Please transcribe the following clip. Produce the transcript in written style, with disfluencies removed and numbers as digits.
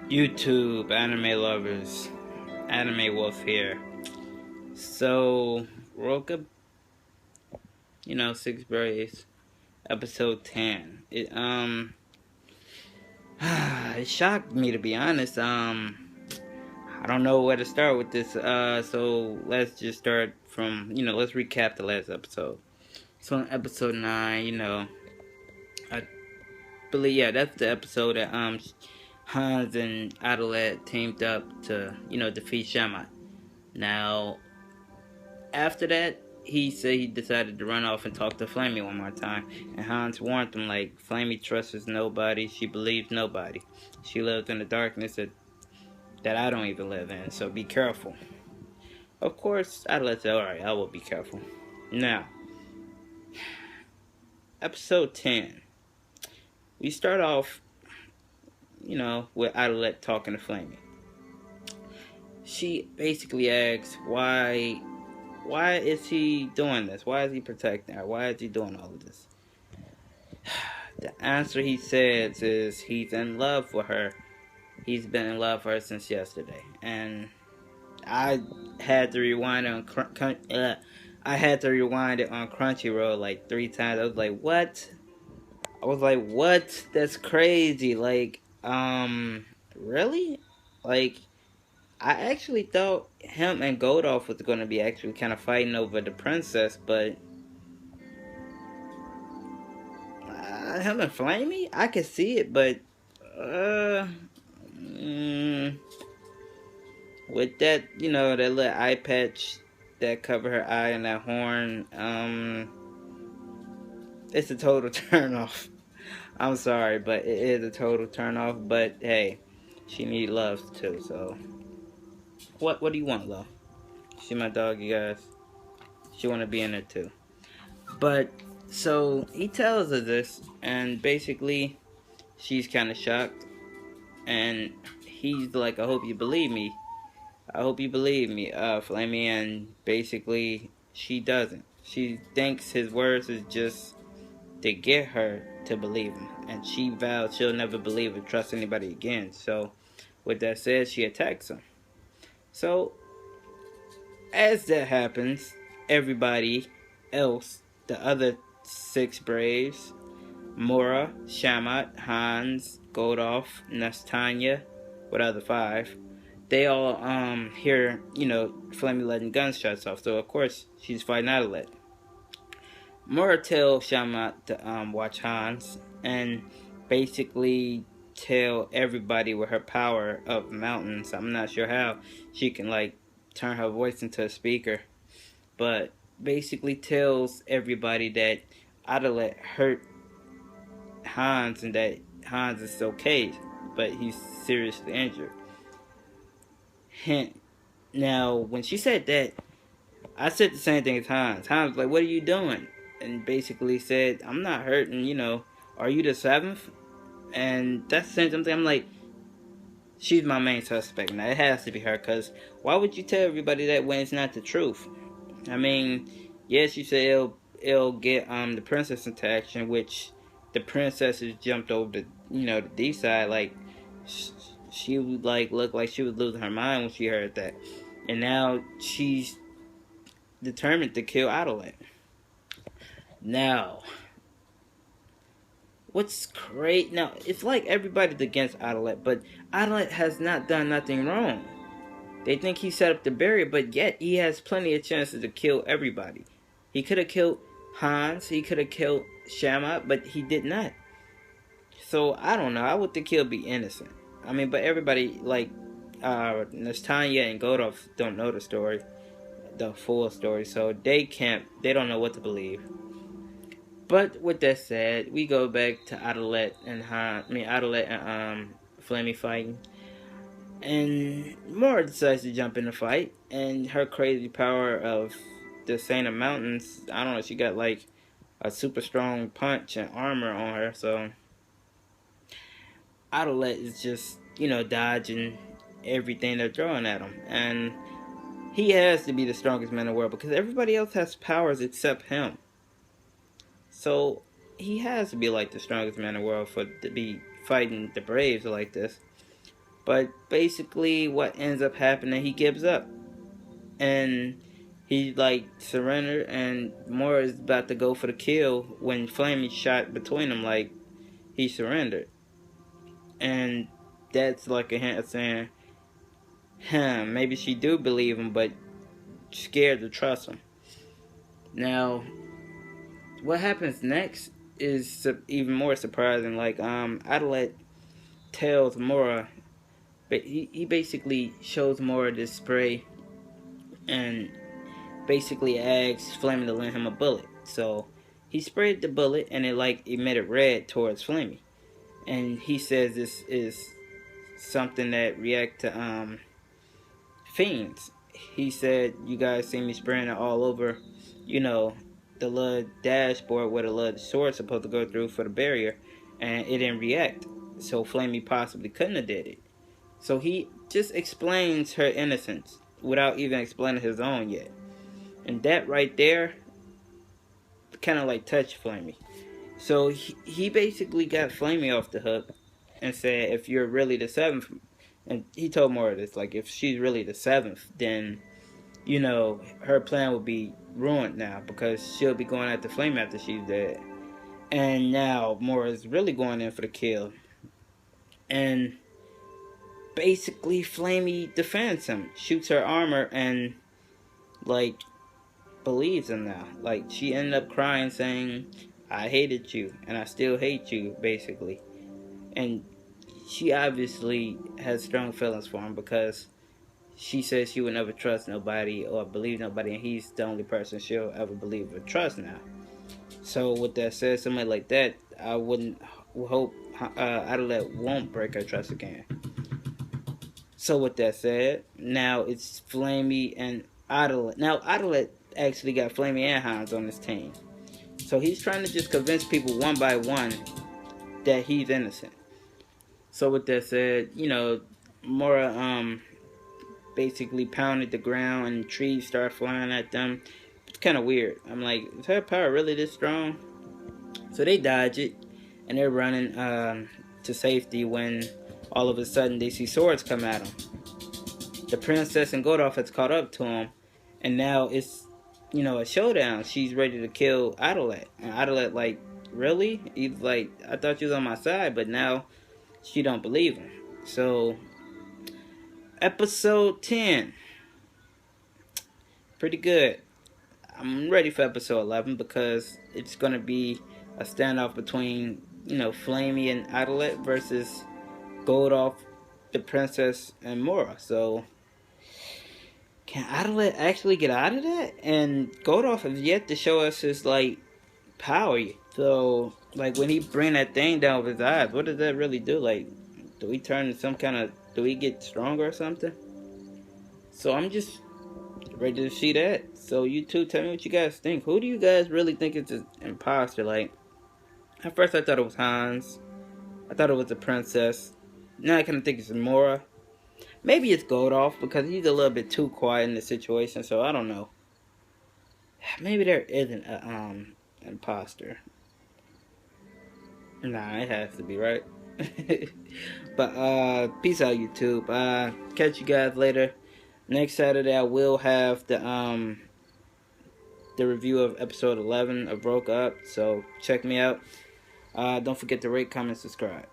YouTube anime lovers, Anime Wolf here. So, Rokka, Six Braves, episode 10. It shocked me to be honest. I don't know where to start with this. So let's just start from, let's recap the last episode. So in episode 9, I believe, yeah, that's the episode that, Hans and Adlet teamed up to, defeat Shamat. Now, after that, he said he decided to run off and talk to Flamie one more time. And Hans warned him, like, Flamie trusts nobody. She believes nobody. She lives in the darkness that I don't even live in. So be careful. Of course, I'd say, alright, I will be careful. Now, episode 10. We start off, with Adlet talking to Flamie. She basically asks, why is he doing this? Why is he protecting her? Why is he doing all of this? The answer he says is he's in love with her. He's been in love with her since yesterday. And I had to rewind it on Crunchyroll like 3 times. I was like, what? What? That's crazy. Like, really? Like, I actually thought him and Godolph was going to be actually kind of fighting over the princess, but him and Flamie, I could see it, but mm, with that, that little eye patch that cover her eye and that horn, it's a total turn off. I'm sorry, but it is a total turn off. But hey, she needs love too. So, what do you want, love? She my dog, you guys. She want to be in it too. But so he tells her this, and basically, she's kind of shocked, and he's like, "I hope you believe me. I hope you believe me, Flamie." And basically, she doesn't. She thinks his words is just to get her to believe him, and she vows she'll never believe or trust anybody again. So, with that said, she attacks him. So, as that happens, everybody else, the other 6 Braves, Mora, Shamat, Hans, Godolph, Nastanya, what other 5? They all hear, Flamie letting gunshots off. So of course she's fighting Adelaide. Mora tells Shamat to watch Hans and basically tell everybody with her power of mountains. I'm not sure how she can like turn her voice into a speaker, but basically tells everybody that Adelaide hurt Hans and that Hans is okay, but he's seriously injured. Hint. Now, when she said that, I said the same thing as Hans. Hans was like, "What are you doing?" And basically said, "I'm not hurting, are you the 7th?" And that's the same thing. I'm like, she's my main suspect now. It has to be her, because why would you tell everybody that when it's not the truth? I mean, yes, you say it'll get the princess into action, which the princess has jumped over the D side. Like she would like look like she was losing her mind when she heard that, and now she's determined to kill Adelaide. Now, what's great now? It's like everybody's against Adelaide, but Adelaide has not done nothing wrong. They think he set up the barrier, but yet he has plenty of chances to kill everybody. He could have killed Hans, he could have killed Shamat, but he did not. So I don't know. I would think he'll be innocent. I mean, but everybody like Nastanya and Godolph don't know the story, the full story, so they don't know what to believe. But with that said, we go back to Adelaide and Flamie fighting. And Mora decides to jump in the fight, and her crazy power of the Saint of Mountains, I don't know, she got like a super strong punch and armor on her, so Adelaide is just, dodging everything they're throwing at him. And he has to be the strongest man in the world because everybody else has powers except him. So he has to be like the strongest man in the world to be fighting the Braves like this. But basically, what ends up happening, he gives up. And he, like, surrendered. And Mora is about to go for the kill when Flamie shot between them, like, he surrendered. And that's like a hint of saying, maybe she do believe him, but scared to trust him. Now, what happens next is even more surprising. Like, Adlet tells Mora, but he basically shows Mora this spray and basically asks Flamie to lend him a bullet. So he sprayed the bullet and it like emitted red towards Flamie. And he says this is something that react to fiends. He said, you guys see me spraying it all over, the little dashboard where the little sword's supposed to go through for the barrier, and it didn't react. So Flamie possibly couldn't have did it. So he just explains her innocence without even explaining his own yet. And that right there kind of like touched Flamie. So he basically got Flamie off the hook and said, if you're really the seventh, and he told Mora this, like, if she's really the seventh, then, her plan will be ruined now because she'll be going after Flamie after she's dead. And now Mora's really going in for the kill. And basically Flamie defends him, shoots her armor, and, like, believes him now. Like, she ended up crying saying, I hated you, and I still hate you, basically. And she obviously has strong feelings for him because she says she would never trust nobody or believe nobody, and he's the only person she'll ever believe or trust now. So with that said, somebody like that, I wouldn't hope Adlet won't break her trust again. So with that said, now it's Flamie and Adlet. Now Adlet actually got Flamie and Hans on his team. So he's trying to just convince people one by one that he's innocent. So with that said, Mora basically pounded the ground and trees start flying at them. It's kind of weird. I'm like, is her power really this strong? So they dodge it and they're running to safety when all of a sudden they see swords come at them. The princess and Godolph has caught up to him, and now it's a showdown. She's ready to kill Adlet, and Adlet like, really? He's like, I thought you was on my side, but now she don't believe him. So episode 10, pretty good. I'm ready for episode 11 because it's gonna be a standoff between Flamie and Adlet versus Godolph, the princess, and Mora. So can Adlet actually get out of that? And Godolph has yet to show us his like power. So like when he bring that thing down with his eyes, what does that really do? Like, do we turn to some kind of, do we get stronger or something? So I'm just ready to see that. So you two, tell me what you guys think. Who do you guys really think is an imposter? Like, at first I thought it was Hans. I thought it was the princess. Now I kind of think it's Mora. Maybe it's Godolph because he's a little bit too quiet in the situation. So I don't know. Maybe there isn't an imposter. Nah, it has to be, right? But peace out, YouTube. Catch you guys later. Next Saturday I will have the review of episode 11 of Rokka up. So check me out. Don't forget to rate, comment, subscribe.